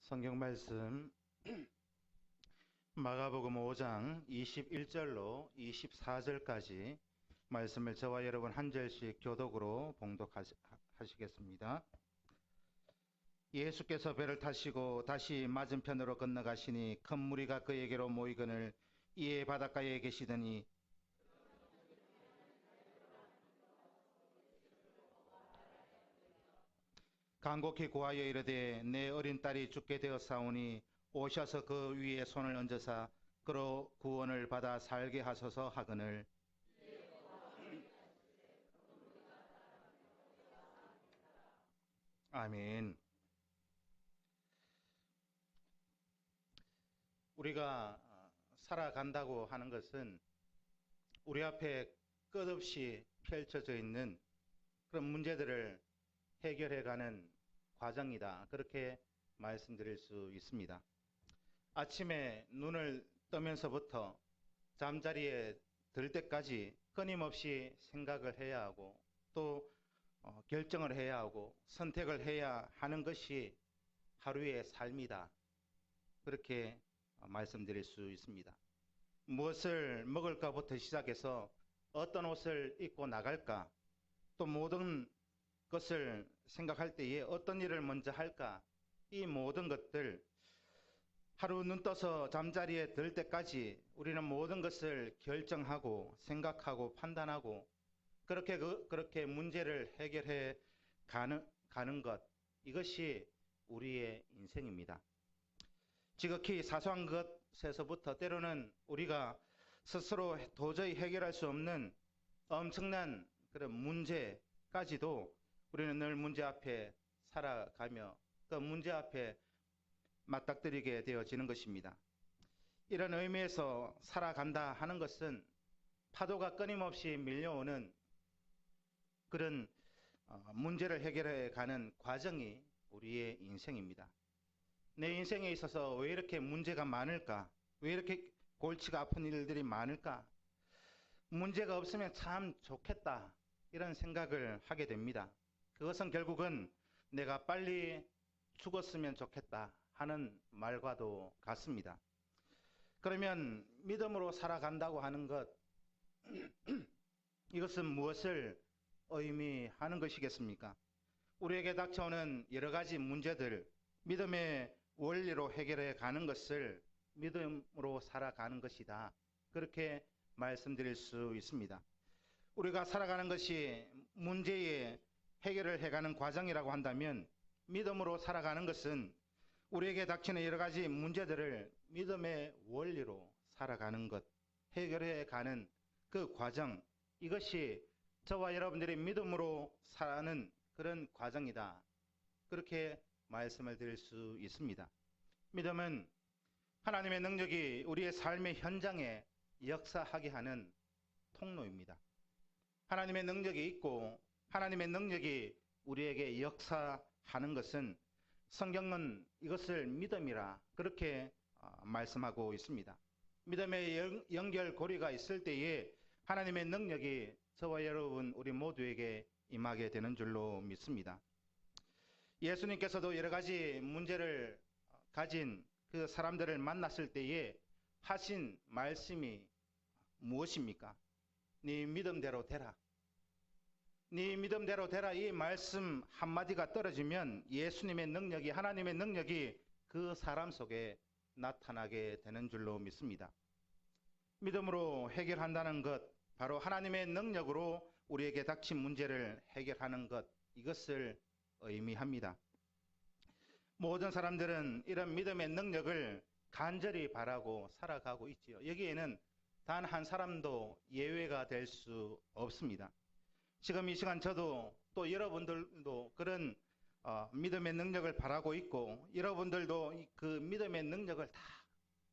성경 말씀 마가복음 5장 21절로 24절까지 말씀을 저와 여러분 한 절씩 교독으로 봉독하시겠습니다. 예수께서 배를 타시고 다시 맞은편으로 건너가시니 큰 무리가 그에게로 모이거늘 이에 바닷가에 계시더니 간곡히 구하여 이르되 내 어린 딸이 죽게 되었사오니 오셔서 그 위에 손을 얹으사 그로 구원을 받아 살게 하소서 하거늘 아멘. 우리가 살아간다고 하는 것은 우리 앞에 끝없이 펼쳐져 있는 그런 문제들을 해결해가는 과정이다. 그렇게 말씀드릴 수 있습니다. 아침에 눈을 뜨면서부터 잠자리에 들 때까지 끊임없이 생각을 해야 하고 또 결정을 해야 하고 선택을 해야 하는 것이 하루의 삶이다. 그렇게 말씀드릴 수 있습니다. 무엇을 먹을까부터 시작해서 어떤 옷을 입고 나갈까, 또 모든 것을 생각할 때에 어떤 일을 먼저 할까, 이 모든 것들 하루 눈 떠서 잠자리에 들 때까지 우리는 모든 것을 결정하고 생각하고 판단하고 그렇게 문제를 해결해 가는 것, 이것이 우리의 인생입니다. 지극히 사소한 것에서부터 때로는 우리가 스스로 도저히 해결할 수 없는 엄청난 그런 문제까지도 우리는 늘 문제 앞에 살아가며 그 문제 앞에 맞닥뜨리게 되어지는 것입니다. 이런 의미에서 살아간다 하는 것은 파도가 끊임없이 밀려오는 그런 문제를 해결해 가는 과정이 우리의 인생입니다. 내 인생에 있어서 왜 이렇게 문제가 많을까? 왜 이렇게 골치가 아픈 일들이 많을까? 문제가 없으면 참 좋겠다, 이런 생각을 하게 됩니다. 그것은 결국은 내가 빨리 죽었으면 좋겠다 하는 말과도 같습니다. 그러면 믿음으로 살아간다고 하는 것, 이것은 무엇을 의미하는 것이겠습니까? 우리에게 닥쳐오는 여러 가지 문제들, 믿음의 원리로 해결해 가는 것을 믿음으로 살아가는 것이다. 그렇게 말씀드릴 수 있습니다. 우리가 살아가는 것이 문제의 해결을 해가는 과정이라고 한다면 믿음으로 살아가는 것은 우리에게 닥치는 여러 가지 문제들을 믿음의 원리로 살아가는 것, 해결해 가는 그 과정, 이것이 저와 여러분들이 믿음으로 사는 그런 과정이다. 그렇게 말씀을 드릴 수 있습니다. 믿음은 하나님의 능력이 우리의 삶의 현장에 역사하게 하는 통로입니다. 하나님의 능력이 있고 하나님의 능력이 우리에게 역사하는 것은 성경은 이것을 믿음이라 그렇게 말씀하고 있습니다. 믿음의 연결고리가 있을 때에 하나님의 능력이 저와 여러분 우리 모두에게 임하게 되는 줄로 믿습니다. 예수님께서도 여러 가지 문제를 가진 그 사람들을 만났을 때에 하신 말씀이 무엇입니까? 네 믿음대로 되라. 네 믿음대로 되라. 이 말씀 한마디가 떨어지면 예수님의 능력이, 하나님의 능력이 그 사람 속에 나타나게 되는 줄로 믿습니다. 믿음으로 해결한다는 것, 바로 하나님의 능력으로 우리에게 닥친 문제를 해결하는 것, 이것을 의미합니다. 모든 사람들은 이런 믿음의 능력을 간절히 바라고 살아가고 있지요. 여기에는 단 한 사람도 예외가 될 수 없습니다. 지금 이 시간 저도 또 여러분들도 그런 믿음의 능력을 바라고 있고 여러분들도 그 믿음의 능력을 다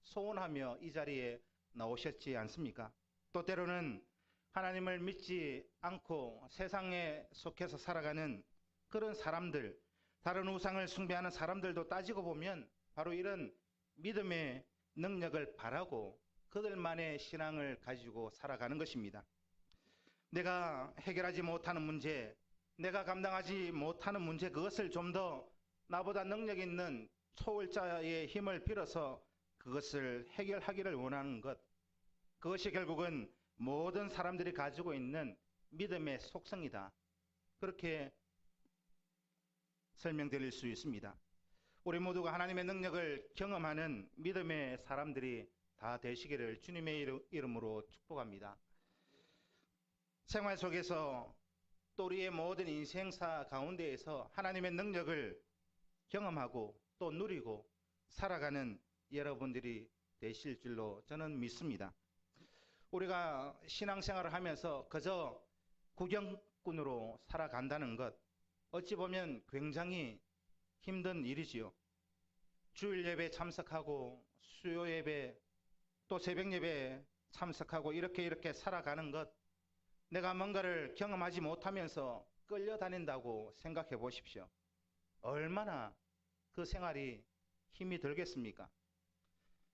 소원하며 이 자리에 나오셨지 않습니까? 또 때로는 하나님을 믿지 않고 세상에 속해서 살아가는 그런 사람들, 다른 우상을 숭배하는 사람들도 따지고 보면 바로 이런 믿음의 능력을 바라고 그들만의 신앙을 가지고 살아가는 것입니다. 내가 해결하지 못하는 문제, 내가 감당하지 못하는 문제, 그것을 좀 더 나보다 능력 있는 초월자의 힘을 빌어서 그것을 해결하기를 원하는 것, 그것이 결국은 모든 사람들이 가지고 있는 믿음의 속성이다. 그렇게 설명드릴 수 있습니다. 우리 모두가 하나님의 능력을 경험하는 믿음의 사람들이 다 되시기를 주님의 이름으로 축복합니다. 생활 속에서 또 우리의 모든 인생사 가운데에서 하나님의 능력을 경험하고 또 누리고 살아가는 여러분들이 되실 줄로 저는 믿습니다. 우리가 신앙생활을 하면서 그저 구경꾼으로 살아간다는 것, 어찌 보면 굉장히 힘든 일이지요. 주일 예배 참석하고 수요 예배 또 새벽 예배 참석하고 이렇게 살아가는 것, 내가 뭔가를 경험하지 못하면서 끌려다닌다고 생각해 보십시오. 얼마나 그 생활이 힘이 들겠습니까?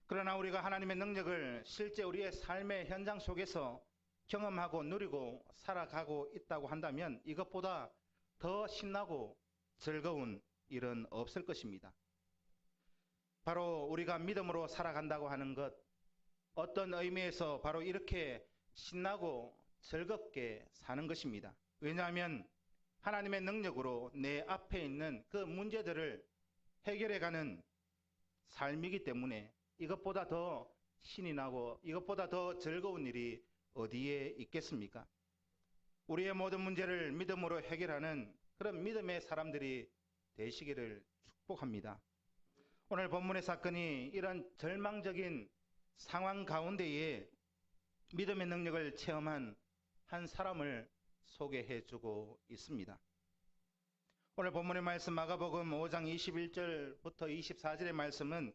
그러나 우리가 하나님의 능력을 실제 우리의 삶의 현장 속에서 경험하고 누리고 살아가고 있다고 한다면 이것보다 더 신나고 즐거운 일은 없을 것입니다. 바로 우리가 믿음으로 살아간다고 하는 것, 어떤 의미에서 바로 이렇게 신나고 즐겁게 사는 것입니다. 왜냐하면 하나님의 능력으로 내 앞에 있는 그 문제들을 해결해가는 삶이기 때문에 이것보다 더 신이 나고 이것보다 더 즐거운 일이 어디에 있겠습니까? 우리의 모든 문제를 믿음으로 해결하는 그런 믿음의 사람들이 되시기를 축복합니다. 오늘 본문의 사건이 이런 절망적인 상황 가운데에 믿음의 능력을 체험한 한 사람을 소개해 주고 있습니다. 오늘 본문의 말씀 마가복음 5장 21절부터 24절의 말씀은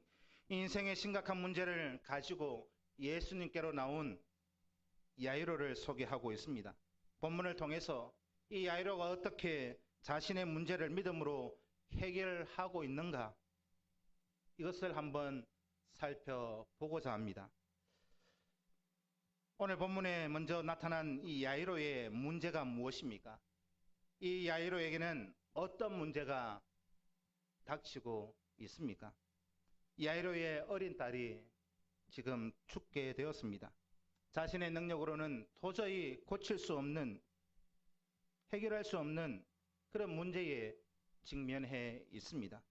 인생의 심각한 문제를 가지고 예수님께로 나온 야이로를 소개하고 있습니다. 본문을 통해서 이 야이로가 어떻게 자신의 문제를 믿음으로 해결하고 있는가, 이것을 한번 살펴보고자 합니다. 오늘 본문에 먼저 나타난 이 야이로의 문제가 무엇입니까? 이 야이로에게는 어떤 문제가 닥치고 있습니까? 야이로의 어린 딸이 지금 죽게 되었습니다. 자신의 능력으로는 도저히 고칠 수 없는, 해결할 수 없는 그런 문제에 직면해 있습니다.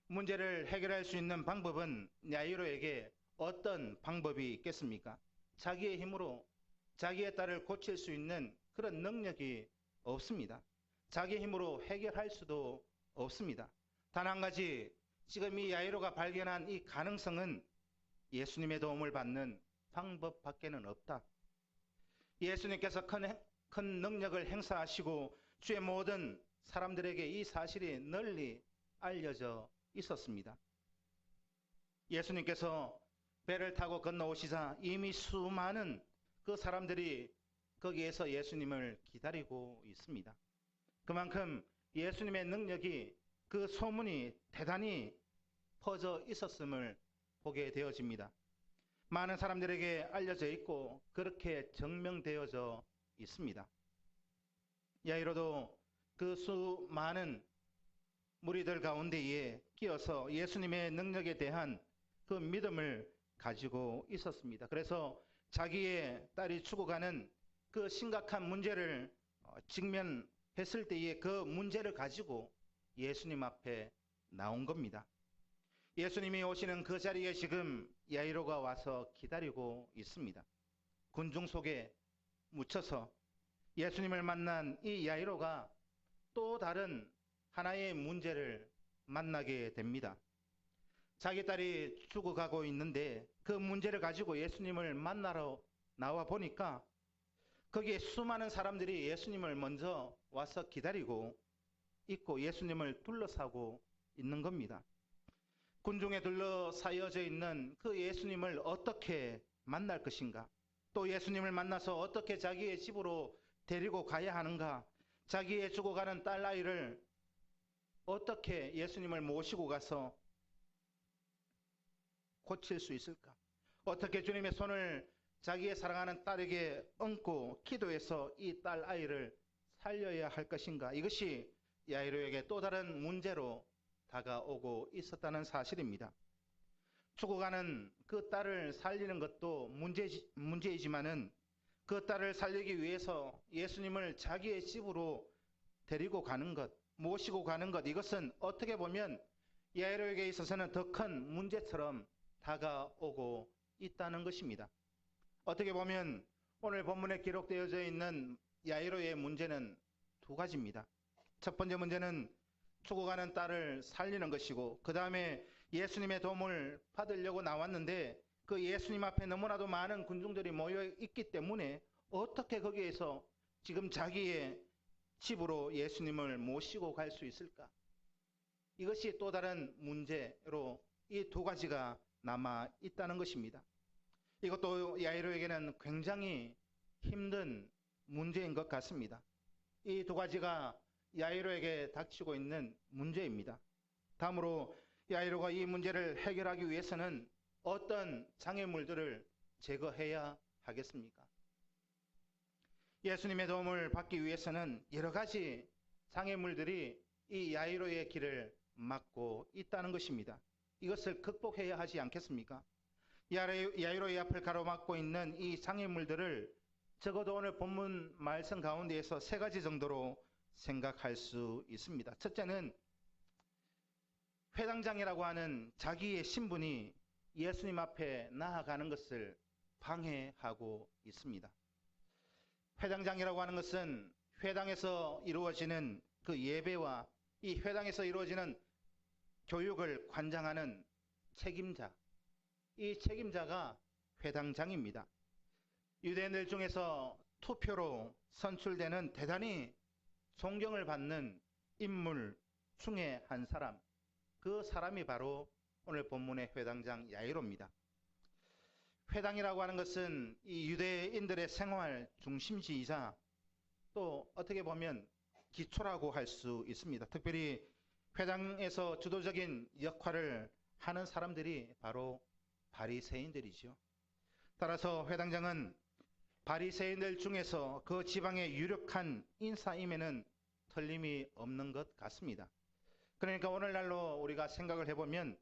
문제를 해결할 수 있는 방법은 야이로에게 어떤 방법이 있겠습니까? 자기의 힘으로 자기의 딸을 고칠 수 있는 그런 능력이 없습니다. 자기 힘으로 해결할 수도 없습니다. 단 한 가지, 지금 이 야이로가 발견한 이 가능성은 예수님의 도움을 받는 방법밖에는 없다. 예수님께서 큰 능력을 행사하시고 주의 모든 사람들에게 이 사실이 널리 알려져 있었습니다. 예수님께서 배를 타고 건너오시자 이미 수많은 그 사람들이 거기에서 예수님을 기다리고 있습니다. 그만큼 예수님의 능력이, 그 소문이 대단히 퍼져 있었음을 보게 되어집니다. 많은 사람들에게 알려져 있고 그렇게 증명되어져 있습니다. 야이로도 그 수많은 무리들 가운데에 끼어서 예수님의 능력에 대한 그 믿음을 가지고 있었습니다. 그래서 자기의 딸이 죽어가는 그 심각한 문제를 직면했을 때에 그 문제를 가지고 예수님 앞에 나온 겁니다. 예수님이 오시는 그 자리에 지금 야이로가 와서 기다리고 있습니다. 군중 속에 묻혀서 예수님을 만난 이 야이로가 또 다른 하나의 문제를 만나게 됩니다. 자기 딸이 죽어가고 있는데 그 문제를 가지고 예수님을 만나러 나와 보니까 거기에 수많은 사람들이 예수님을 먼저 와서 기다리고 있고 예수님을 둘러싸고 있는 겁니다. 군중에 둘러싸여져 있는 그 예수님을 어떻게 만날 것인가, 또 예수님을 만나서 어떻게 자기의 집으로 데리고 가야 하는가, 자기의 죽어가는 딸아이를 어떻게 예수님을 모시고 가서 고칠 수 있을까, 어떻게 주님의 손을 자기의 사랑하는 딸에게 얹고 기도해서 이 딸아이를 살려야 할 것인가, 이것이 야이로에게 또 다른 문제로 다가오고 있었다는 사실입니다. 죽어가는 그 딸을 살리는 것도 문제이지만은 그 딸을 살리기 위해서 예수님을 자기의 집으로 데리고 가는 것, 모시고 가는 것, 이것은 어떻게 보면 야이로에게 있어서는 더 큰 문제처럼 다가오고 있다는 것입니다. 어떻게 보면 오늘 본문에 기록되어져 있는 야이로의 문제는 두 가지입니다. 첫 번째 문제는 죽어가는 딸을 살리는 것이고, 그 다음에 예수님의 도움을 받으려고 나왔는데 그 예수님 앞에 너무나도 많은 군중들이 모여 있기 때문에 어떻게 거기에서 지금 자기의 집으로 예수님을 모시고 갈 수 있을까? 이것이 또 다른 문제로 이 두 가지가 남아 있다는 것입니다. 이것도 야이로에게는 굉장히 힘든 문제인 것 같습니다. 이 두 가지가 야이로에게 닥치고 있는 문제입니다. 다음으로 야이로가 이 문제를 해결하기 위해서는 어떤 장애물들을 제거해야 하겠습니까? 예수님의 도움을 받기 위해서는 여러 가지 장애물들이 이 야이로의 길을 막고 있다는 것입니다. 이것을 극복해야 하지 않겠습니까? 야이로의 앞을 가로막고 있는 이 장애물들을 적어도 오늘 본문 말씀 가운데에서 세 가지 정도로 생각할 수 있습니다. 첫째는 회당장이라고 하는 자기의 신분이 예수님 앞에 나아가는 것을 방해하고 있습니다. 회당장이라고 하는 것은 회당에서 이루어지는 그 예배와 이 회당에서 이루어지는 교육을 관장하는 책임자, 이 책임자가 회당장입니다. 유대인들 중에서 투표로 선출되는 대단히 존경을 받는 인물 중에 한 사람, 그 사람이 바로 오늘 본문의 회당장 야이로입니다. 회당이라고 하는 것은 이 유대인들의 생활 중심지이자 또 어떻게 보면 기초라고 할 수 있습니다. 특별히 회당에서 주도적인 역할을 하는 사람들이 바로 바리새인들이죠. 따라서 회당장은 바리새인들 중에서 그 지방의 유력한 인사임에는 틀림이 없는 것 같습니다. 그러니까 오늘날로 우리가 생각을 해보면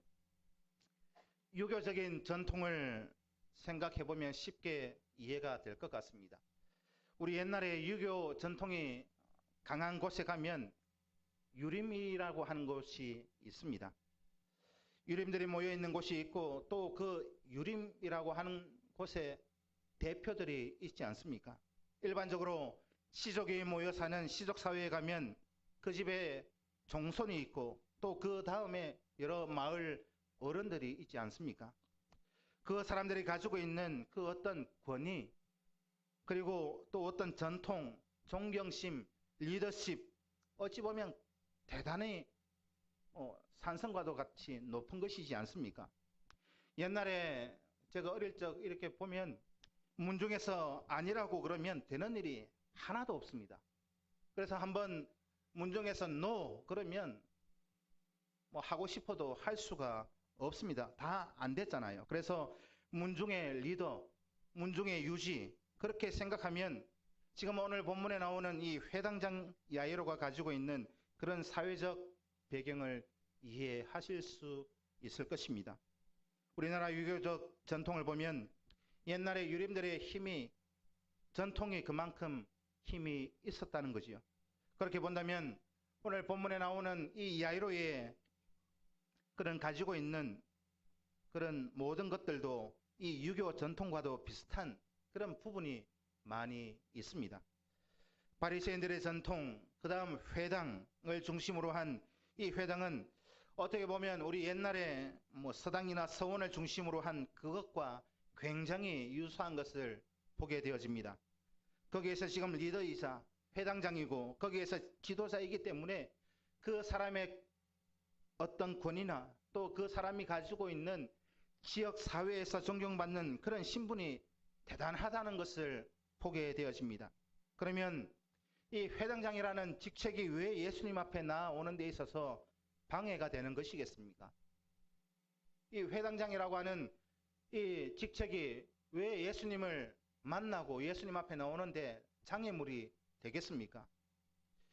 유교적인 전통을 생각해보면 쉽게 이해가 될 것 같습니다. 우리 옛날에 유교 전통이 강한 곳에 가면 유림이라고 하는 곳이 있습니다. 유림들이 모여있는 곳이 있고 또 그 유림이라고 하는 곳에 대표들이 있지 않습니까? 일반적으로 시족이 모여 사는 시족사회에 가면 그 집에 종손이 있고 또 그 다음에 여러 마을 어른들이 있지 않습니까? 그 사람들이 가지고 있는 그 어떤 권위, 그리고 또 어떤 전통, 존경심, 리더십, 어찌 보면 대단히 산성과도 같이 높은 것이지 않습니까? 옛날에 제가 어릴 적 이렇게 보면 문중에서 아니라고 그러면 되는 일이 하나도 없습니다. 그래서 한번 문중에서 no 그러면 뭐 하고 싶어도 할 수가 없습니다. 다 안 됐잖아요. 그래서 문중의 리더, 문중의 유지, 그렇게 생각하면 지금 오늘 본문에 나오는 이 회당장 야이로가 가지고 있는 그런 사회적 배경을 이해하실 수 있을 것입니다. 우리나라 유교적 전통을 보면 옛날에 유림들의 힘이, 전통이 그만큼 힘이 있었다는 거지요. 그렇게 본다면 오늘 본문에 나오는 이 야이로의 그런 가지고 있는 그런 모든 것들도 이 유교 전통과도 비슷한 그런 부분이 많이 있습니다. 바리새인들의 전통, 그 다음 회당을 중심으로 한 이 회당은 어떻게 보면 우리 옛날에 뭐 서당이나 서원을 중심으로 한 그것과 굉장히 유사한 것을 보게 되어집니다. 거기에서 지금 리더이자 회당장이고 거기에서 지도자이기 때문에 그 사람의 어떤 권위나 또 그 사람이 가지고 있는 지역 사회에서 존경받는 그런 신분이 대단하다는 것을 보게 되어집니다. 그러면 이 회당장이라는 직책이 왜 예수님 앞에 나오는 데 있어서 방해가 되는 것이겠습니까? 이 회당장이라고 하는 이 직책이 왜 예수님을 만나고 예수님 앞에 나오는데 장애물이 되겠습니까?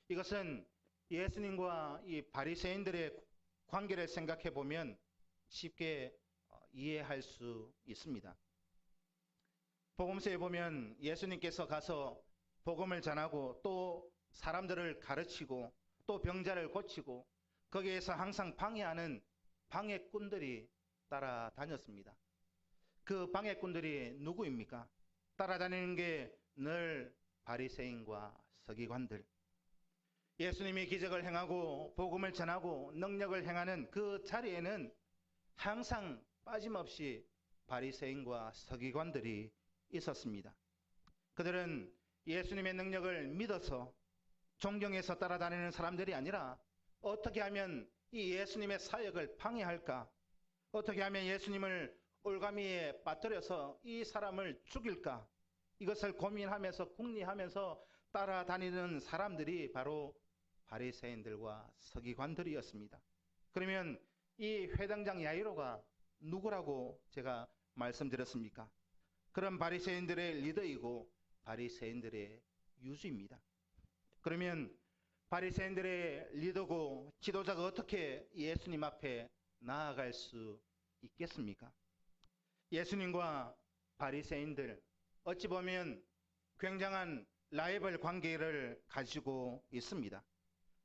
이것은 예수님과 이 바리새인들의 관계를 생각해 보면 쉽게 이해할 수 있습니다. 복음서에 보면 예수님께서 가서 복음을 전하고 또 사람들을 가르치고 또 병자를 고치고 거기에서 항상 방해하는 방해꾼들이 따라다녔습니다. 그 방해꾼들이 누구입니까? 따라다니는 게 늘 바리새인과 서기관들. 예수님이 기적을 행하고 복음을 전하고 능력을 행하는 그 자리에는 항상 빠짐없이 바리새인과 서기관들이 있었습니다. 그들은 예수님의 능력을 믿어서 존경해서 따라다니는 사람들이 아니라 어떻게 하면 이 예수님의 사역을 방해할까? 어떻게 하면 예수님을 올가미에 빠뜨려서 이 사람을 죽일까? 이것을 고민하면서 궁리하면서 따라다니는 사람들이 바로 바리새인들과 서기관들이었습니다. 그러면 이 회당장 야이로가 누구라고 제가 말씀드렸습니까? 그런 바리새인들의 리더이고 바리새인들의 유주입니다. 그러면 바리새인들의 리더고 지도자가 어떻게 예수님 앞에 나아갈 수 있겠습니까? 예수님과 바리새인들 어찌 보면 굉장한 라이벌 관계를 가지고 있습니다.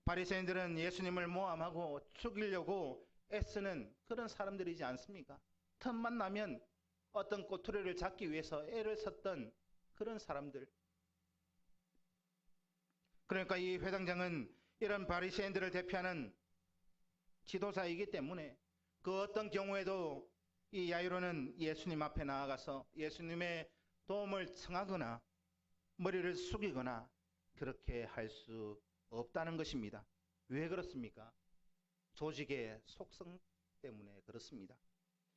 바리새인들은 예수님을 모함하고 죽이려고 애쓰는 그런 사람들이지 않습니까? 틈만 나면 어떤 꼬투리를 잡기 위해서 애를 썼던 그런 사람들. 그러니까 이 회당장은 이런 바리새인들을 대표하는 지도자이기 때문에 그 어떤 경우에도 이 야이로는 예수님 앞에 나아가서 예수님의 도움을 청하거나 머리를 숙이거나 그렇게 할 수 없다는 것입니다. 왜 그렇습니까? 조직의 속성 때문에 그렇습니다.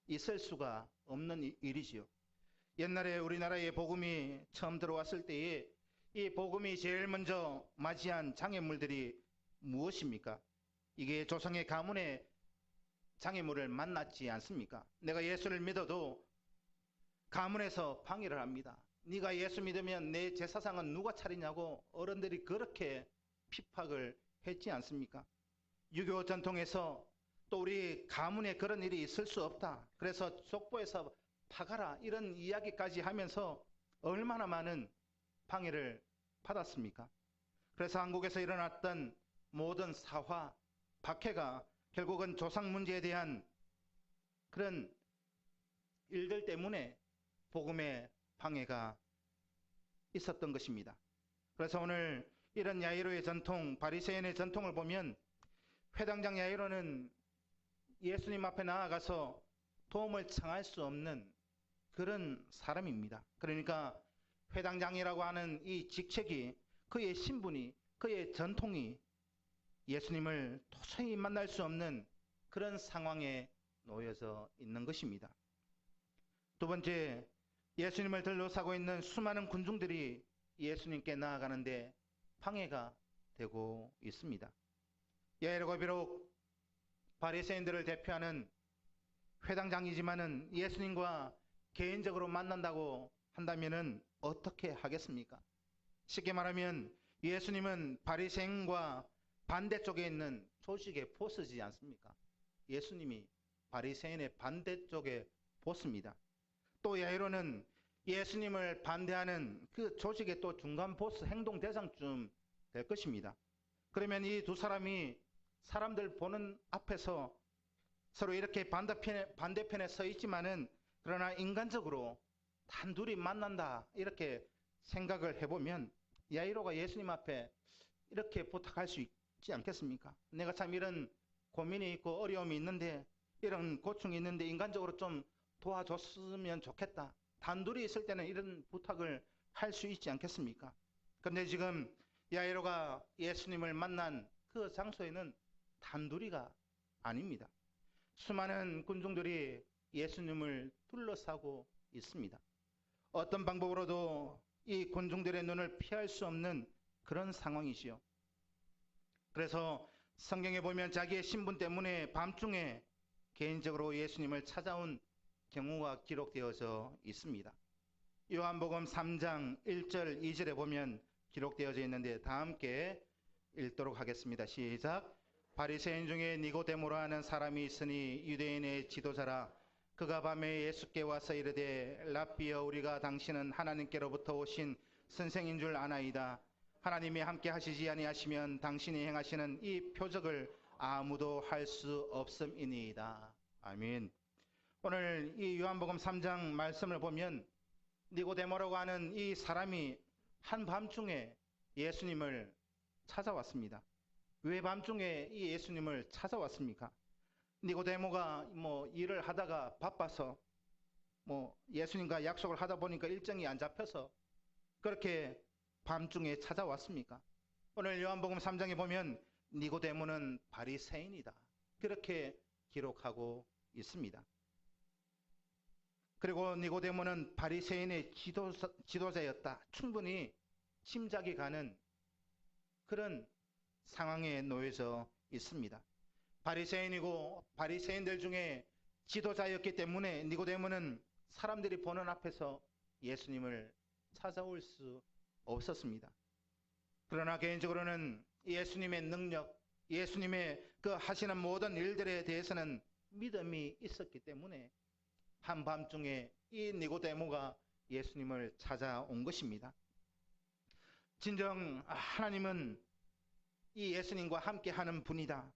있을 수가 없는 일이지요. 옛날에 우리나라에 복음이 처음 들어왔을 때에 이 복음이 제일 먼저 맞이한 장애물들이 무엇입니까? 이게 조상의 가문의 장애물을 만났지 않습니까? 내가 예수를 믿어도 가문에서 방해를 합니다. 네가 예수 믿으면 내 제사상은 누가 차리냐고 어른들이 그렇게 핍박을 했지 않습니까? 유교 전통에서 또 우리 가문에 그런 일이 있을 수 없다. 그래서 족보에서 파가라 이런 이야기까지 하면서 얼마나 많은 방해를 받았습니까? 그래서 한국에서 일어났던 모든 사화, 박해가 결국은 조상 문제에 대한 그런 일들 때문에 복음의 방해가 있었던 것입니다. 그래서 오늘 이런 야이로의 전통, 바리새인의 전통을 보면 회당장 야이로는 예수님 앞에 나아가서 도움을 청할 수 없는 그런 사람입니다. 그러니까 회당장이라고 하는 이 직책이, 그의 신분이, 그의 전통이 예수님을 도저히 만날 수 없는 그런 상황에 놓여져 있는 것입니다. 두 번째, 예수님을 둘러싸고 있는 수많은 군중들이 예수님께 나아가는데 방해가 되고 있습니다. 야이로가 비록 바리새인들을 대표하는 회당장이지만은 예수님과 개인적으로 만난다고 한다면은 어떻게 하겠습니까? 쉽게 말하면 예수님은 바리새인과 반대쪽에 있는 조직의 보스지 않습니까? 예수님이 바리새인의 반대쪽의 보스입니다. 또 야이로는 예수님을 반대하는 그 조직의 또 중간 보스, 행동 대장쯤 될 것입니다. 그러면 이 두 사람이 사람들 보는 앞에서 서로 이렇게 반대편에 서 있지만은 그러나 인간적으로 단둘이 만난다 이렇게 생각을 해보면 야이로가 예수님 앞에 이렇게 부탁할 수 있지 않겠습니까? 내가 참 이런 고민이 있고 어려움이 있는데 이런 고충이 있는데 인간적으로 좀 도와줬으면 좋겠다. 단둘이 있을 때는 이런 부탁을 할 수 있지 않겠습니까? 그런데 지금 야이로가 예수님을 만난 그 장소에는 단둘이가 아닙니다. 수많은 군중들이 예수님을 둘러싸고 있습니다. 어떤 방법으로도 이 군중들의 눈을 피할 수 없는 그런 상황이지요. 그래서 성경에 보면 자기의 신분 때문에 밤중에 개인적으로 예수님을 찾아온 경우가 기록되어져 있습니다. 요한복음 3장 1절 2절에 보면 기록되어져 있는데 다 함께 읽도록 하겠습니다. 시작. 바리새인 중에 니고데모라 하는 사람이 있으니 유대인의 지도자라. 그가 밤에 예수께 와서 이르되 랍비여, 우리가 당신은 하나님께로부터 오신 선생인 줄 아나이다. 하나님이 함께 하시지 아니하시면 당신이 행하시는 이 표적을 아무도 할 수 없음이니이다. 아멘. 오늘 이 요한복음 3장 말씀을 보면 니고데모라고 하는 이 사람이 한밤중에 예수님을 찾아왔습니다. 왜 밤중에 이 예수님을 찾아왔습니까? 니고데모가 일을 하다가 바빠서 예수님과 약속을 하다 보니까 일정이 안 잡혀서 그렇게 밤중에 찾아왔습니까? 오늘 요한복음 3장에 보면 니고데모는 바리새인이다, 그렇게 기록하고 있습니다. 그리고 니고데모는 바리새인의 지도자였다, 충분히 짐작이 가는 그런 상황에 놓여져 있습니다. 바리새인이고 바리새인들 중에 지도자였기 때문에 니고데모는 사람들이 보는 앞에서 예수님을 찾아올 수 없었습니다. 그러나 개인적으로는 예수님의 능력, 예수님의 그 하시는 모든 일들에 대해서는 믿음이 있었기 때문에 한밤중에 이 니고데모가 예수님을 찾아온 것입니다. 진정 하나님은 이 예수님과 함께 하는 분이다.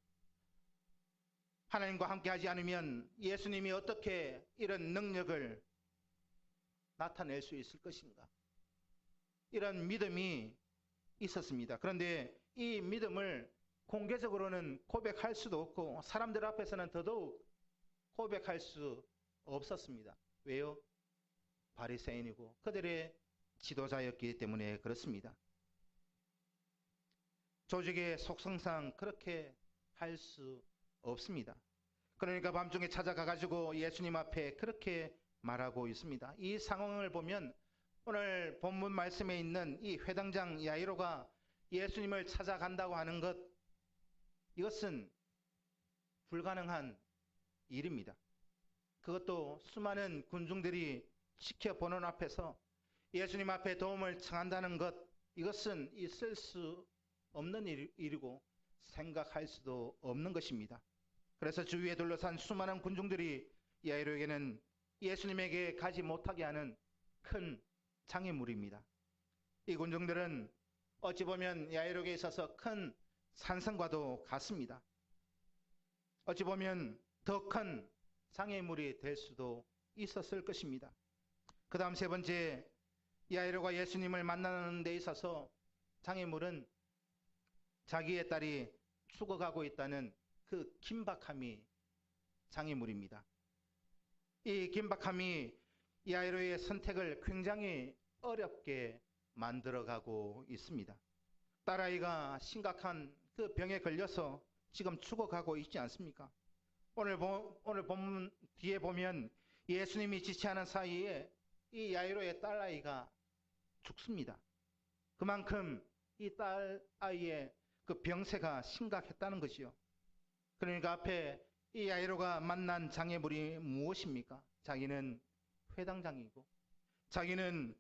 하나님과 함께 하지 않으면 예수님이 어떻게 이런 능력을 나타낼 수 있을 것인가? 이런 믿음이 있었습니다. 그런데 이 믿음을 공개적으로는 고백할 수도 없고 사람들 앞에서는 더더욱 고백할 수 없었습니다. 왜요? 바리새인이고 그들의 지도자였기 때문에 그렇습니다. 조직의 속성상 그렇게 할 수 없습니다. 그러니까 밤중에 찾아가 가지고 예수님 앞에 그렇게 말하고 있습니다. 이 상황을 보면 오늘 본문 말씀에 있는 이 회당장 야이로가 예수님을 찾아간다고 하는 것, 이것은 불가능한 일입니다. 그것도 수많은 군중들이 지켜보는 앞에서 예수님 앞에 도움을 청한다는 것, 이것은 있을 수 없는 일이고 생각할 수도 없는 것입니다. 그래서 주위에 둘러싼 수많은 군중들이 야이로에게는 예수님에게 가지 못하게 하는 큰 장애물입니다. 이 군중들은 어찌 보면 야이로에게 있어서 큰 산성과도 같습니다. 어찌 보면 더 큰 장애물이 될 수도 있었을 것입니다. 그 다음 세 번째, 야이로가 예수님을 만나는 데 있어서 장애물은 자기의 딸이 죽어가고 있다는 그 긴박함이 장애물입니다. 이 긴박함이 야이로의 선택을 굉장히 어렵게 만들어가고 있습니다. 딸아이가 심각한 그 병에 걸려서 지금 죽어가고 있지 않습니까? 오늘 본문 뒤에 보면 예수님이 지체하는 사이에 이 야이로의 딸아이가 죽습니다. 그만큼 이 딸아이의 그 병세가 심각했다는 것이요. 그러니까 앞에 이 야이로가 만난 장애물이 무엇입니까? 자기는 회당장이고 자기는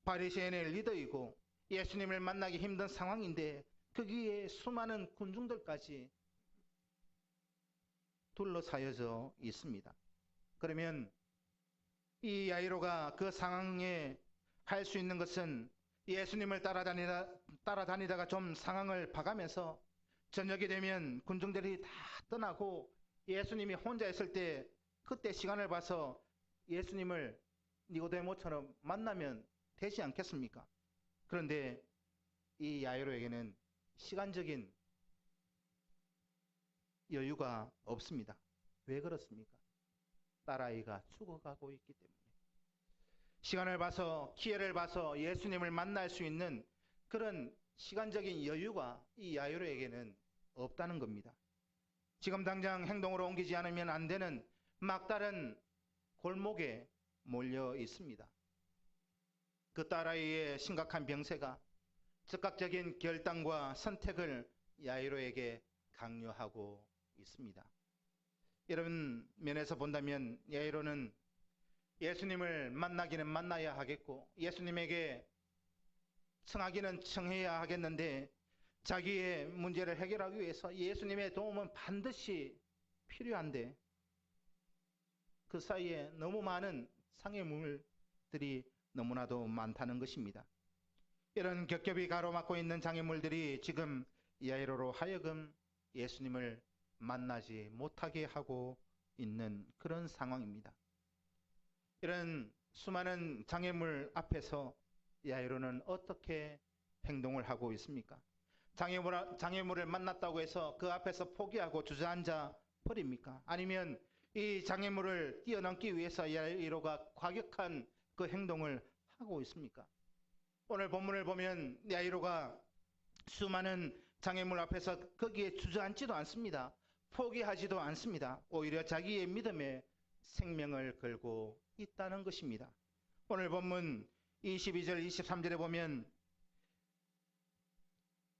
바리새인의 리더이고 예수님을 만나기 힘든 상황인데 거기에 수많은 군중들까지 둘러싸여져 있습니다. 그러면 이 야이로가 그 상황에 할 수 있는 것은 예수님을 따라다니다가 좀 상황을 봐가면서 저녁이 되면 군중들이 다 떠나고 예수님이 혼자 있을 때 그때 시간을 봐서 예수님을 니고데모처럼 만나면 되지 않겠습니까? 그런데 이 야이로에게는 시간적인 여유가 없습니다. 왜 그렇습니까? 딸아이가 죽어가고 있기 때문에. 시간을 봐서, 기회를 봐서 예수님을 만날 수 있는 그런 시간적인 여유가 이 야이로에게는 없다는 겁니다. 지금 당장 행동으로 옮기지 않으면 안 되는 막다른 골목에 몰려 있습니다. 그 딸아이의 심각한 병세가 즉각적인 결단과 선택을 야이로에게 강요하고 있습니다. 이런 면에서 본다면 야이로는 예수님을 만나기는 만나야 하겠고 예수님에게 청하기는 청해야 하겠는데 자기의 문제를 해결하기 위해서 예수님의 도움은 반드시 필요한데 그 사이에 너무 많은 장애물들이 너무나도 많다는 것입니다. 이런 겹겹이 가로막고 있는 장애물들이 지금 야이로로 하여금 예수님을 만나지 못하게 하고 있는 그런 상황입니다. 이런 수많은 장애물 앞에서 야이로는 어떻게 행동을 하고 있습니까? 장애물을 만났다고 해서 그 앞에서 포기하고 주저앉아 버립니까? 아니면 이 장애물을 뛰어넘기 위해서 야이로가 과격한 그 행동을 하고 있습니까? 오늘 본문을 보면 야이로가 수많은 장애물 앞에서 거기에 주저앉지도 않습니다. 포기하지도 않습니다. 오히려 자기의 믿음에 생명을 걸고 있다는 것입니다. 오늘 본문 22절 23절에 보면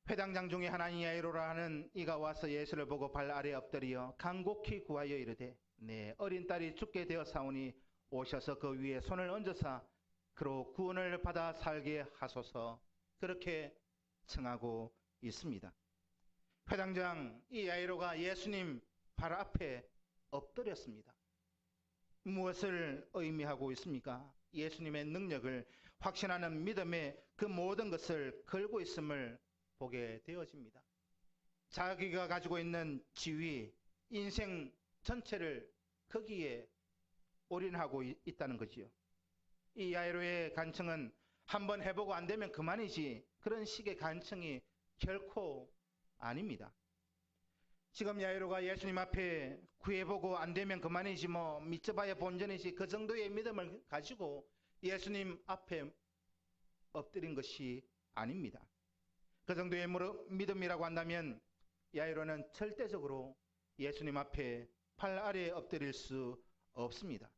회당장 중에 하나인 야이로라 하는 이가 와서 예수를 보고 발 아래 엎드려 간곡히 구하여 이르되 내 어린 딸이 죽게 되었사오니 오셔서 그 위에 손을 얹어서 그로 구원을 받아 살게 하소서, 그렇게 청하고 있습니다. 회당장 이 야이로가 예수님 발 앞에 엎드렸습니다. 무엇을 의미하고 있습니까? 예수님의 능력을 확신하는 믿음의 그 모든 것을 걸고 있음을 보게 되어집니다. 자기가 가지고 있는 지위, 인생 전체를 거기에 올인하고 있다는 거지요. 이 야이로의 간청은 한번 해보고 안 되면 그만이지 그런 식의 간청이 결코 아닙니다. 지금 야이로가 예수님 앞에 구해보고 안 되면 그만이지 뭐 믿어봐야 본전이지 그 정도의 믿음을 가지고 예수님 앞에 엎드린 것이 아닙니다. 그 정도의 믿음이라고 한다면 야이로는 절대적으로 예수님 앞에 팔 아래에 엎드릴 수 없습니다.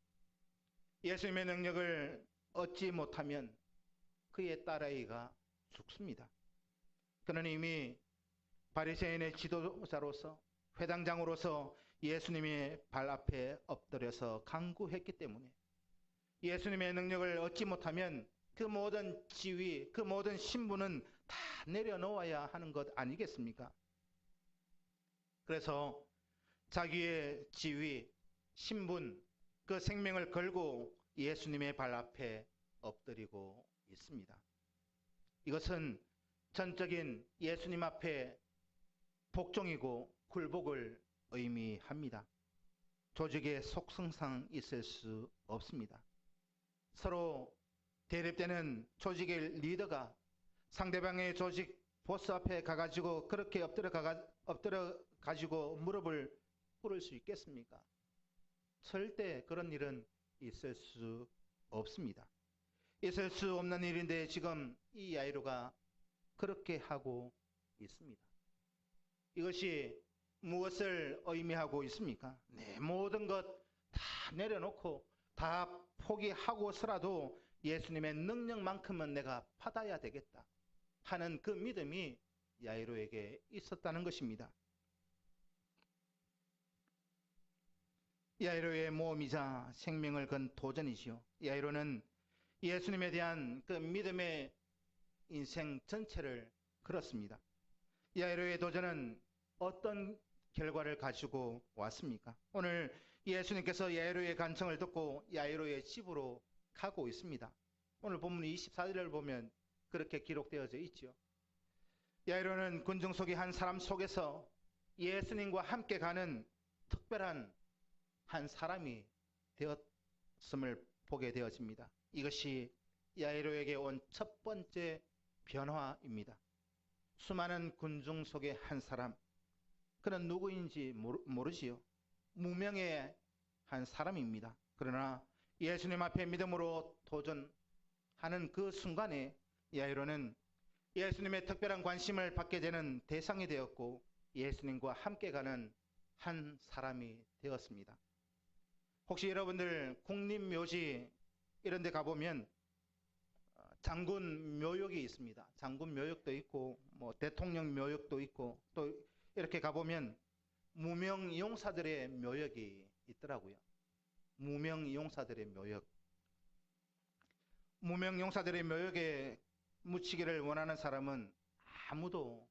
예수님의 능력을 얻지 못하면 그의 딸아이가 죽습니다. 그는 이미 바리새인의 지도자로서 회당장으로서 예수님의 발 앞에 엎드려서 간구했기 때문에 예수님의 능력을 얻지 못하면 그 모든 지위, 그 모든 신분은 다 내려놓아야 하는 것 아니겠습니까? 그래서 자기의 지위, 신분, 그 생명을 걸고 예수님의 발 앞에 엎드리고 있습니다. 이것은 전적인 예수님 앞에 복종이고 굴복을 의미합니다. 조직의 속성상 있을 수 없습니다. 서로 대립되는 조직의 리더가 상대방의 조직 보스 앞에 가가지고 그렇게 엎드려 가지고 무릎을 꿇을 수 있겠습니까? 절대 그런 일은 있을 수 없습니다. 있을 수 없는 일인데 지금 이 야이로가 그렇게 하고 있습니다. 이것이 무엇을 의미하고 있습니까? 내 모든 것 다 내려놓고 다 포기하고서라도 예수님의 능력만큼은 내가 받아야 되겠다 하는 그 믿음이 야이로에게 있었다는 것입니다. 야이로의 모험이자 생명을 건 도전이지요. 야이로는 예수님에 대한 그 믿음의 인생 전체를 걸었습니다. 야이로의 도전은 어떤 결과를 가지고 왔습니까? 오늘 예수님께서 야이로의 간청을 듣고 야이로의 집으로 가고 있습니다. 오늘 본문 24절을 보면 그렇게 기록되어져 있죠. 야이로는 군중 속의 한 사람 속에서 예수님과 함께 가는 특별한 한 사람이 되었음을 보게 되어집니다. 이것이 야이로에게 온 첫 번째 변화입니다. 수많은 군중 속의 한 사람, 그는 누구인지 모르지요. 무명의 한 사람입니다. 그러나 예수님 앞에 믿음으로 도전하는 그 순간에 야이로는 예수님의 특별한 관심을 받게 되는 대상이 되었고 예수님과 함께 가는 한 사람이 되었습니다. 혹시 여러분들 국립묘지 이런 데 가보면 장군 묘역이 있습니다. 장군 묘역도 있고 뭐 대통령 묘역도 있고 또 이렇게 가보면 무명 용사들의 묘역이 있더라고요. 무명 용사들의 묘역. 무명 용사들의 묘역에 묻히기를 원하는 사람은 아무도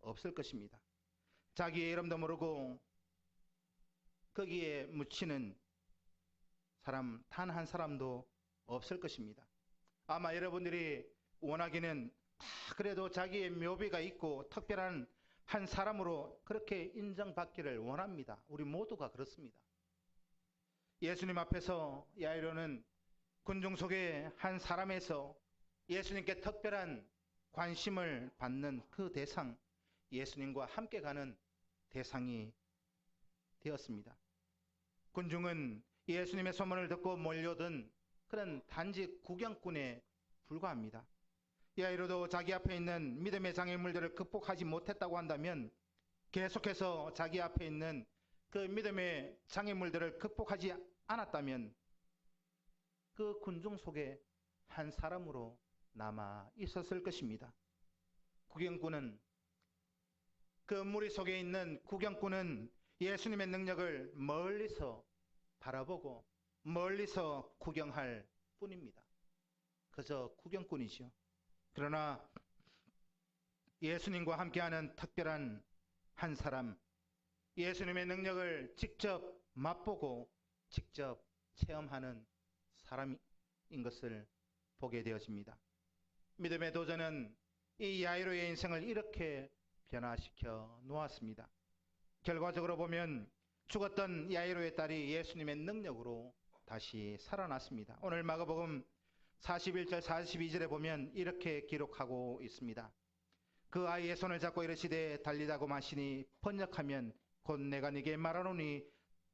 없을 것입니다. 자기의 이름도 모르고 거기에 묻히는 사람 단 한 사람도 없을 것입니다. 아마 여러분들이 원하기는 그래도 자기의 묘비가 있고 특별한 한 사람으로 그렇게 인정받기를 원합니다. 우리 모두가 그렇습니다. 예수님 앞에서 야이로는 군중 속의 한 사람에서 예수님께 특별한 관심을 받는 그 대상, 예수님과 함께 가는 대상이 되었습니다. 군중은 예수님의 소문을 듣고 몰려든 그런 단지 구경꾼에 불과합니다. 야이로도 자기 앞에 있는 믿음의 장애물들을 극복하지 못했다고 한다면 계속해서 자기 앞에 있는 그 믿음의 장애물들을 극복하지 않았다면 그 군중 속에 한 사람으로 남아 있었을 것입니다. 구경꾼은 그 무리 속에 있는 구경꾼은 예수님의 능력을 멀리서 바라보고 멀리서 구경할 뿐입니다. 그저 구경꾼이죠. 그러나 예수님과 함께하는 특별한 한 사람, 예수님의 능력을 직접 맛보고 직접 체험하는 사람인 것을 보게 되어집니다. 믿음의 도전은 이 야이로의 인생을 이렇게 변화시켜 놓았습니다. 결과적으로 보면 죽었던 야이로의 딸이 예수님의 능력으로 다시 살아났습니다. 오늘 마가복음 41절 42절에 보면 이렇게 기록하고 있습니다. 그 아이의 손을 잡고 이르시되 달리다고 마시니 번역하면 곧 내가 네게 말하노니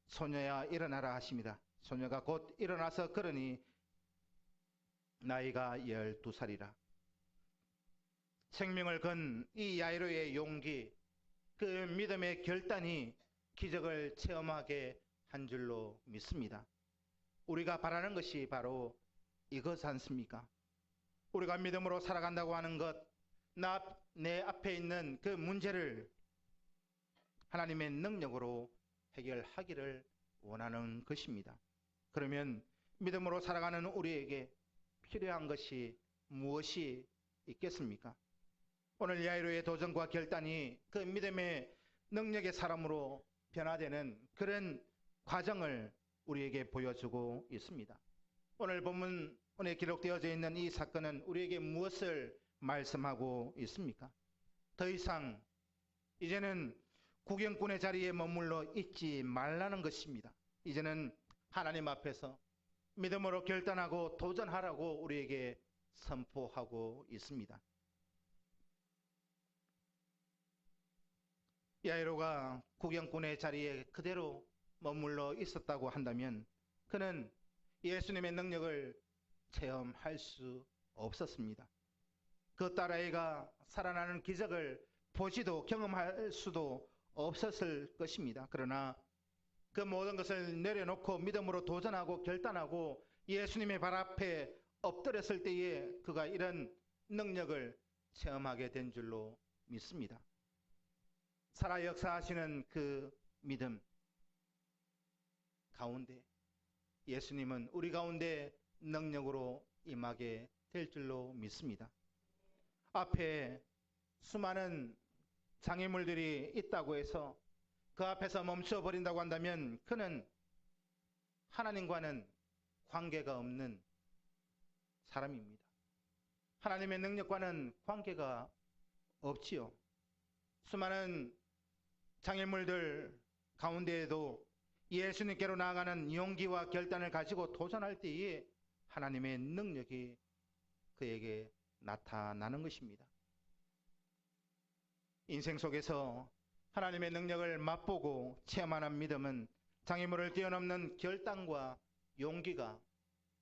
소녀야 일어나라 하십니다. 소녀가 곧 일어나서 걸으니 나이가 12살이라. 생명을 건 이 야이로의 용기, 그 믿음의 결단이 기적을 체험하게 한 줄로 믿습니다. 우리가 바라는 것이 바로 이것 않습니까? 우리가 믿음으로 살아간다고 하는 것, 내 앞에 있는 그 문제를 하나님의 능력으로 해결하기를 원하는 것입니다. 그러면 믿음으로 살아가는 우리에게 필요한 것이 무엇이 있겠습니까? 오늘 야이로의 도전과 결단이 그 믿음의 능력의 사람으로 변화되는 그런 과정을 우리에게 보여주고 있습니다. 오늘 본문에 기록되어져 있는 이 사건은 우리에게 무엇을 말씀하고 있습니까? 더 이상 이제는 구경꾼의 자리에 머물러 있지 말라는 것입니다. 이제는 하나님 앞에서 믿음으로 결단하고 도전하라고 우리에게 선포하고 있습니다. 야이로가 구경꾼의 자리에 그대로 머물러 있었다고 한다면 그는 예수님의 능력을 체험할 수 없었습니다. 그 딸아이가 살아나는 기적을 보지도 경험할 수도 없었을 것입니다. 그러나 그 모든 것을 내려놓고 믿음으로 도전하고 결단하고 예수님의 발 앞에 엎드렸을 때에 그가 이런 능력을 체험하게 된 줄로 믿습니다. 살아 역사하시는 그 믿음 가운데 예수님은 우리 가운데 능력으로 임하게 될 줄로 믿습니다. 앞에 수많은 장애물들이 있다고 해서 그 앞에서 멈춰 버린다고 한다면 그는 하나님과는 관계가 없는 사람입니다. 하나님의 능력과는 관계가 없지요. 수많은 장애물들 가운데에도 예수님께로 나아가는 용기와 결단을 가지고 도전할 때에 하나님의 능력이 그에게 나타나는 것입니다. 인생 속에서 하나님의 능력을 맛보고 체험하는 믿음은 장애물을 뛰어넘는 결단과 용기가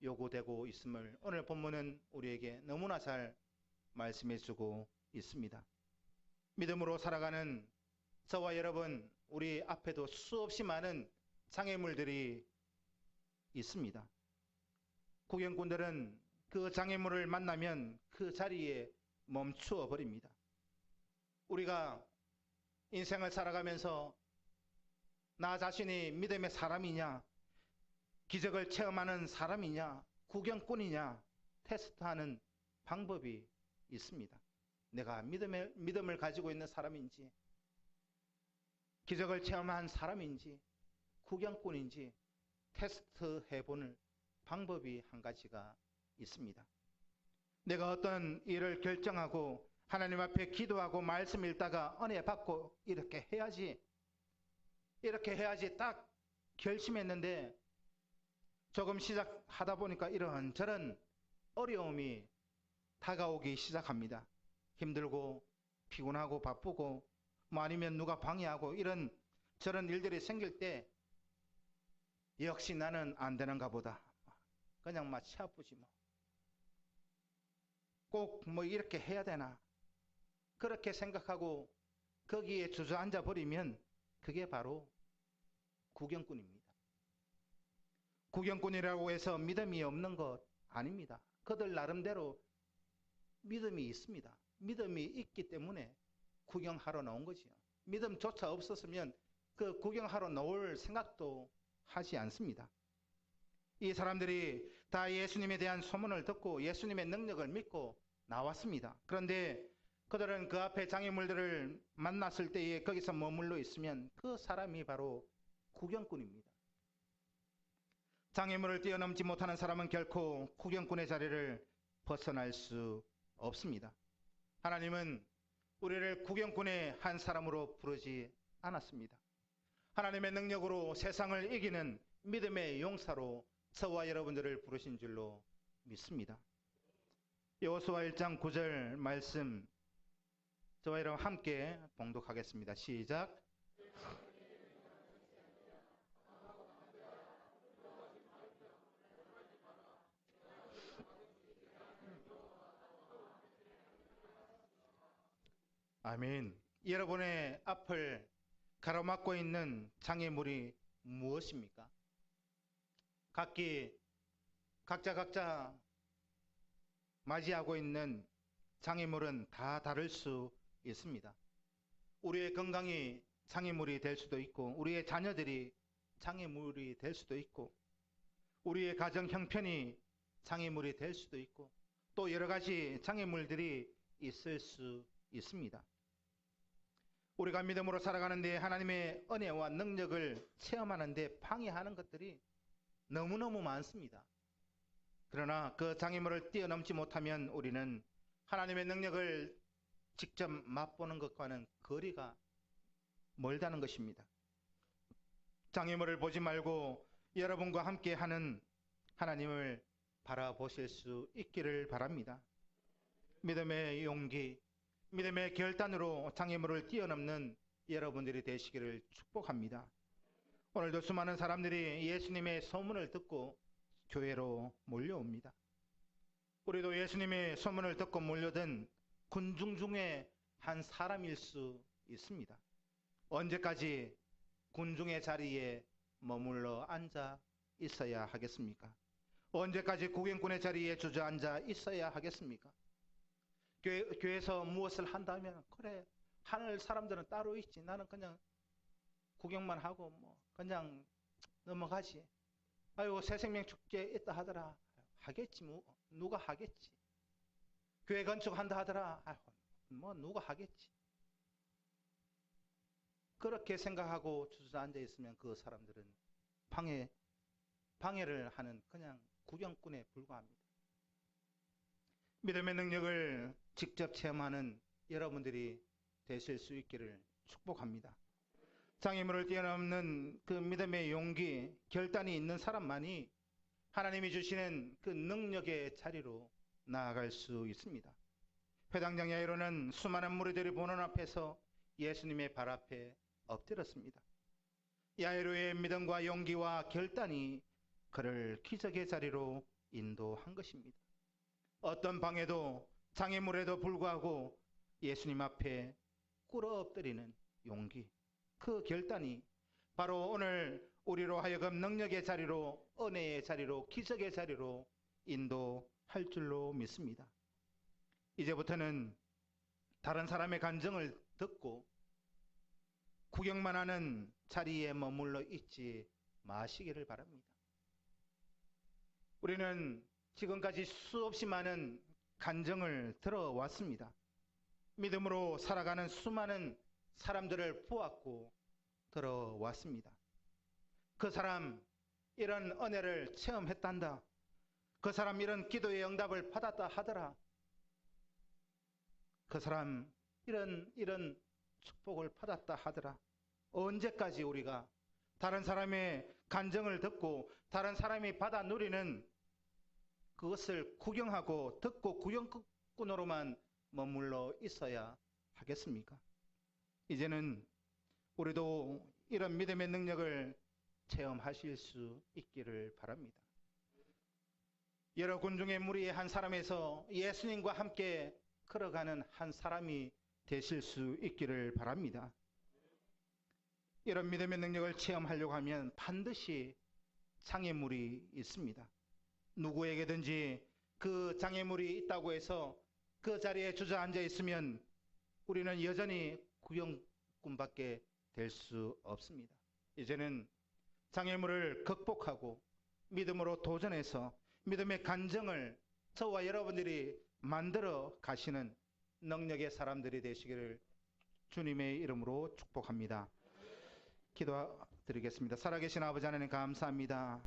요구되고 있음을 오늘 본문은 우리에게 너무나 잘 말씀해 주고 있습니다. 믿음으로 살아가는 저와 여러분, 우리 앞에도 수없이 많은 장애물들이 있습니다. 구경꾼들은 그 장애물을 만나면 그 자리에 멈추어 버립니다. 우리가 인생을 살아가면서 나 자신이 믿음의 사람이냐, 기적을 체험하는 사람이냐, 구경꾼이냐 테스트하는 방법이 있습니다. 내가 믿음을 가지고 있는 사람인지, 기적을 체험한 사람인지, 구경꾼인지 테스트 해보는 방법이 한 가지가 있습니다. 내가 어떤 일을 결정하고 하나님 앞에 기도하고 말씀 읽다가 은혜 받고 이렇게 해야지 딱 결심했는데 조금 시작하다 보니까 이런저런 어려움이 다가오기 시작합니다. 힘들고 피곤하고 바쁘고 뭐 아니면 누가 방해하고 이런 저런 일들이 생길 때 역시 나는 안 되는가 보다. 그냥 마치 아프지 뭐. 꼭 뭐 이렇게 해야 되나. 그렇게 생각하고 거기에 주저앉아 버리면 그게 바로 구경꾼입니다. 구경꾼이라고 해서 믿음이 없는 것 아닙니다. 그들 나름대로 믿음이 있습니다. 믿음이 있기 때문에 구경하러 나온 거지요. 믿음조차 없었으면 그 구경하러 나올 생각도 하지 않습니다. 이 사람들이 다 예수님에 대한 소문을 듣고 예수님의 능력을 믿고 나왔습니다. 그런데 그들은 그 앞에 장애물들을 만났을 때에 거기서 머물러 있으면 그 사람이 바로 구경꾼입니다. 장애물을 뛰어넘지 못하는 사람은 결코 구경꾼의 자리를 벗어날 수 없습니다. 하나님은 우리를 구경꾼의 한 사람으로 부르지 않았습니다. 하나님의 능력으로 세상을 이기는 믿음의 용사로 저와 여러분들을 부르신 줄로 믿습니다. 여호수아 1장 9절 말씀 저와 여러분 함께 봉독하겠습니다. 시작. 아멘. 여러분의 앞을 가로막고 있는 장애물이 무엇입니까? 각자 맞이하고 있는 장애물은 다 다를 수 있습니다. 우리의 건강이 장애물이 될 수도 있고, 우리의 자녀들이 장애물이 될 수도 있고, 우리의 가정 형편이 장애물이 될 수도 있고, 또 여러 가지 장애물들이 있을 수 있습니다. 우리가 믿음으로 살아가는데 하나님의 은혜와 능력을 체험하는데 방해하는 것들이 너무너무 많습니다. 그러나 그 장애물을 뛰어넘지 못하면 우리는 하나님의 능력을 직접 맛보는 것과는 거리가 멀다는 것입니다. 장애물을 보지 말고 여러분과 함께 하는 하나님을 바라보실 수 있기를 바랍니다. 믿음의 용기, 믿음의 결단으로 장애물을 뛰어넘는 여러분들이 되시기를 축복합니다. 오늘도 수많은 사람들이 예수님의 소문을 듣고 교회로 몰려옵니다. 우리도 예수님의 소문을 듣고 몰려든 군중 중에 한 사람일 수 있습니다. 언제까지 군중의 자리에 머물러 앉아 있어야 하겠습니까? 언제까지 구경꾼의 자리에 주저앉아 있어야 하겠습니까? 교회에서 무엇을 한다면 그래, 하늘 사람들은 따로 있지, 나는 그냥 구경만 하고 뭐 그냥 넘어가지. 아유, 새생명 축제 있다 하더라. 하겠지 뭐, 누가 하겠지. 교회 건축한다 하더라. 아유, 뭐 누가 하겠지. 그렇게 생각하고 주저앉아 있으면 그 사람들은 방해를 하는 그냥 구경꾼에 불과합니다. 믿음의 능력을 직접 체험하는 여러분들이 되실 수 있기를 축복합니다. 장애물을 뛰어넘는 그 믿음의 용기, 결단이 있는 사람만이 하나님이 주시는 그 능력의 자리로 나아갈 수 있습니다. 회당장 야이로는 수많은 무리들이 보는 앞에서 예수님의 발 앞에 엎드렸습니다. 야이로의 믿음과 용기와 결단이 그를 기적의 자리로 인도한 것입니다. 어떤 방해도 장애물에도 불구하고 예수님 앞에 꿇어 엎드리는 용기, 그 결단이 바로 오늘 우리로 하여금 능력의 자리로, 은혜의 자리로, 기적의 자리로 인도할 줄로 믿습니다. 이제부터는 다른 사람의 간증을 듣고 구경만 하는 자리에 머물러 있지 마시기를 바랍니다. 우리는 지금까지 수없이 많은 간증을 들어왔습니다. 믿음으로 살아가는 수많은 사람들을 보았고 들어왔습니다. 그 사람 이런 은혜를 체험했단다. 그 사람 이런 기도의 응답을 받았다 하더라. 그 사람 이런 축복을 받았다 하더라. 언제까지 우리가 다른 사람의 간증을 듣고 다른 사람이 받아 누리는 그것을 구경하고 듣고 구경꾼으로만 머물러 있어야 하겠습니까? 이제는 우리도 이런 믿음의 능력을 체험하실 수 있기를 바랍니다. 여러 군중의 무리의 한 사람에서 예수님과 함께 걸어가는 한 사람이 되실 수 있기를 바랍니다. 이런 믿음의 능력을 체험하려고 하면 반드시 장애물이 있습니다. 누구에게든지 그 장애물이 있다고 해서 그 자리에 주저앉아 있으면 우리는 여전히 구경꾼밖에 될 수 없습니다. 이제는 장애물을 극복하고 믿음으로 도전해서 믿음의 간증을 저와 여러분들이 만들어 가시는 능력의 사람들이 되시기를 주님의 이름으로 축복합니다. 기도드리겠습니다. 살아계신 아버지 하나님 감사합니다.